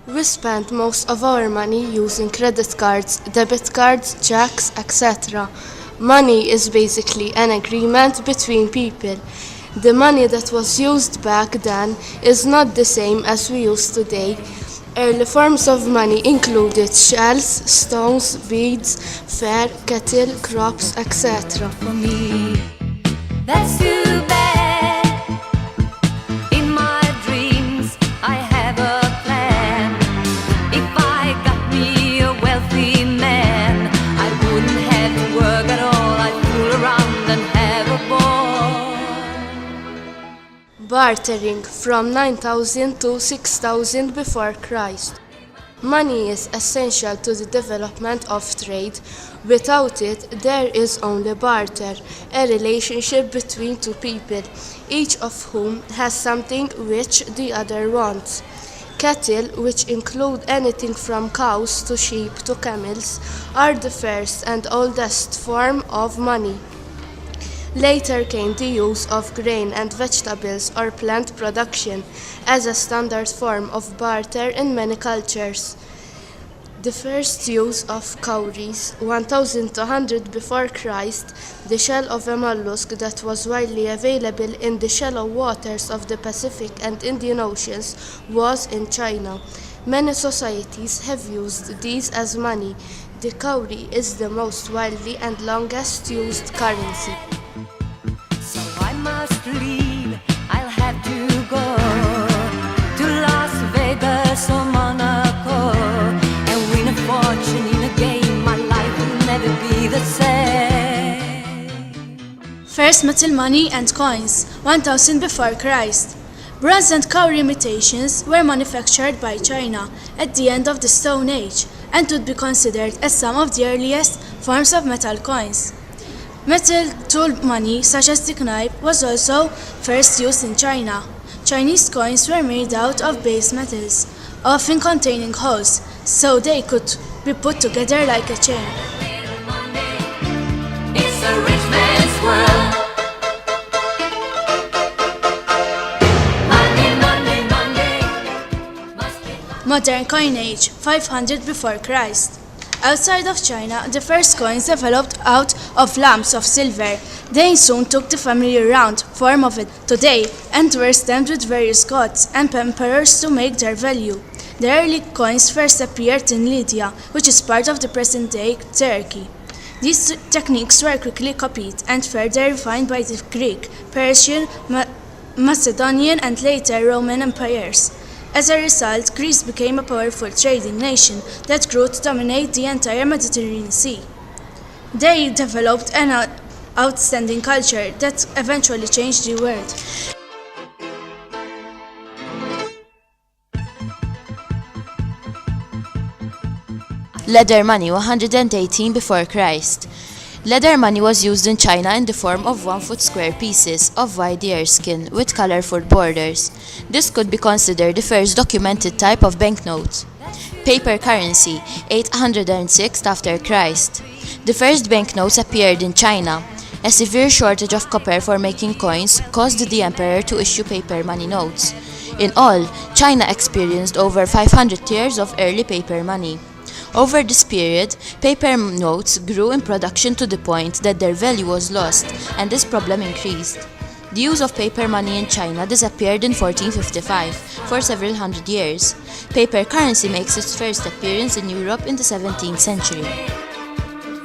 We spend most of our money using credit cards, debit cards, checks, etc. Money is basically an agreement between people. The money that was used back then is not the same as we use today. Early forms of money included shells, stones, beads, fare, cattle, crops, etc. For me, that's too bad. In my dreams, I have a plan. If I got me a wealthy man, I wouldn't have to work at all. I'd fool around and have a ball. Bartering from 9000 to 6000 before Christ. Money is essential to the development of trade. Without it, there is only barter, a relationship between two people, each of whom has something which the other wants. Cattle, which include anything from cows to sheep to camels, are the first and oldest form of money. Later came the use of grain and vegetables or plant production as a standard form of barter in many cultures. The first use of cowries, 1200 before Christ, the shell of a mollusk that was widely available in the shallow waters of the Pacific and Indian Oceans, was in China. Many societies have used these as money. The cowrie is the most widely and longest used currency. So I must leave, I'll have to go to Las Vegas or Monaco and win a fortune in a game. My life will never be the same. First metal money and coins, 1000 before Christ. Bronze and cowrie imitations were manufactured by China at the end of the Stone Age and would be considered as some of the earliest forms of metal coins. Metal tool money, such as the knife, was also first used in China. Chinese coins were made out of base metals, often containing holes, so they could be put together like a chain. It's a rich man's world. Money, money, money. Modern coinage, 500 before Christ. Outside of China, the first coins developed out of lumps of silver. They soon took the familiar round form of it today and were stamped with various gods and emperors to make their value. The early coins first appeared in Lydia, which is part of the present-day Turkey. These techniques were quickly copied and further refined by the Greek, Persian, Macedonian, and later Roman empires. As a result, Greece became a powerful trading nation that grew to dominate the entire Mediterranean Sea. They developed an outstanding culture that eventually changed the world. Leather money, 118 before Christ. Leather money was used in China in the form of 1-foot square pieces of white deerskin with colorful borders. This could be considered the first documented type of banknote. Paper currency, 806 after Christ. The first banknotes appeared in China. A severe shortage of copper for making coins caused the emperor to issue paper money notes. In all, China experienced over 500 years of early paper money. Over this period, paper notes grew in production to the point that their value was lost, and this problem increased. The use of paper money in China disappeared in 1455 for several hundred years. Paper currency makes its first appearance in Europe in the 17th century.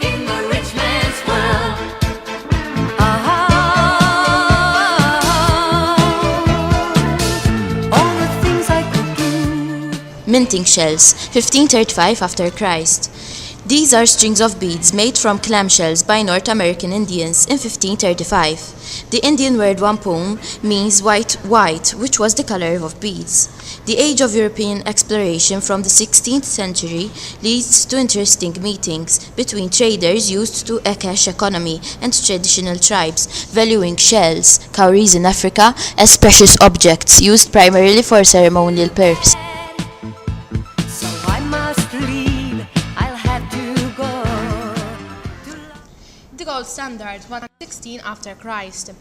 In the rich man's world. All the things I could do. Minting shells, 1535 after Christ. These are strings of beads made from clamshells by North American Indians in 1535. The Indian word wampum means white, which was the color of beads. The age of European exploration from the 16th century leads to interesting meetings between traders used to a cash economy and traditional tribes, valuing shells, cowries in Africa, as precious objects used primarily for ceremonial purposes. So I must leave, I'll have to go. The gold standard, 116 after Christ.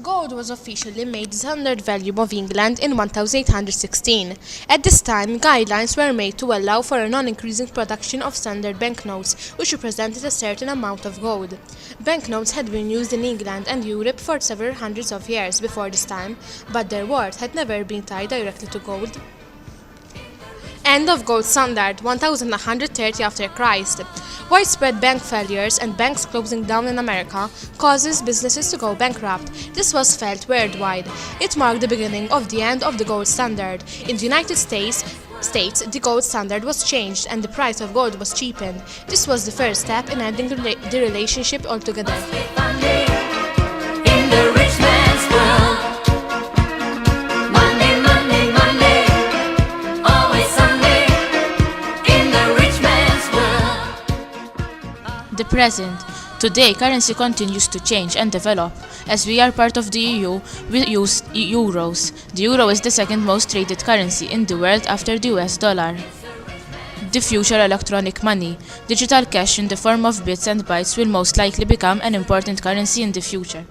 Gold was officially made the standard value of England in 1816. At this time, guidelines were made to allow for a non-increasing production of standard banknotes, which represented a certain amount of gold. Banknotes had been used in England and Europe for several hundreds of years before this time, but their worth had never been tied directly to gold. End of gold standard, 1130 after Christ. Widespread bank failures and banks closing down in America causes businesses to go bankrupt. This was felt worldwide. It marked the beginning of the end of the gold standard. In the United States, the gold standard was changed and the price of gold was cheapened. This was the first step in ending the relationship altogether. In the rich man's world. Monday, Monday, Monday. Always Sunday. In the rich man's world. The present. Today, currency continues to change and develop. As we are part of the EU, we use euros. The euro is the second most traded currency in the world after the US dollar. The future electronic money. Digital cash in the form of bits and bytes will most likely become an important currency in the future.